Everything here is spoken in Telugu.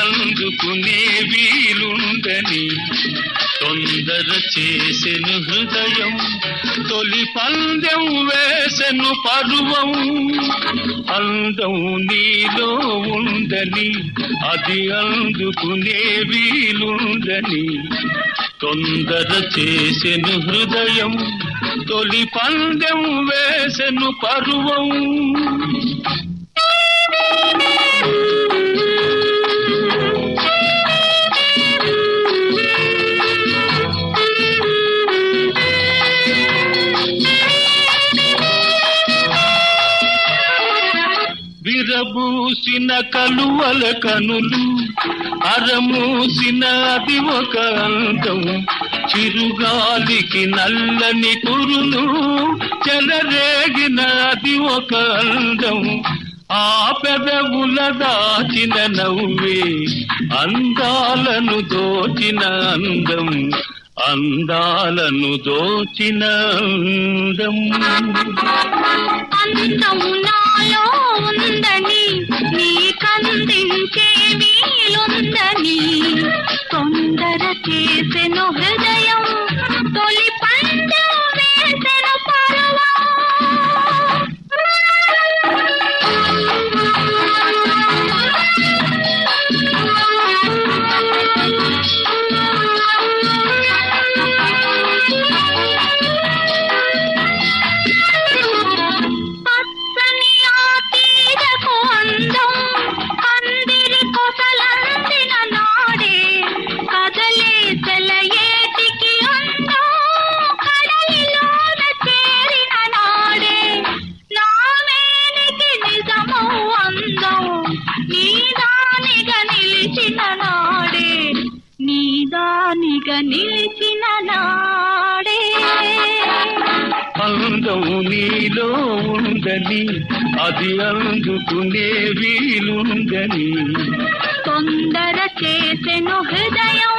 అందుకునే వీలుందని తొందర చేసెను హృదయం, తొలి పందెం వేసెను పరువం. అందం నీలో ఉందని అది అందుకునే వీలుందని తొందర చేసెను హృదయం, తొలి పందెం వేసెను పరువం. విరబూసిన కలువల కనులు, అరమూసిన అది ఒక అందం. చిరుగాలికి నల్లని కురులు, చెలరేగిన అది ఒక అందం. ఆ పెదవుల దాచిన నవ్వే అందాలను దోచిన అందం, అందాలను దోచిన అందం. అందము నాలో ఉందని నీకందించే వీలుందని తొందర చేసెను హృదయం, తొలి పందెం వేసెను పరువం. నిలిచిన నాడే అందం నీలో ఉందని అది అందుకునే వీలుందని తొందర చేసెను హృదయం,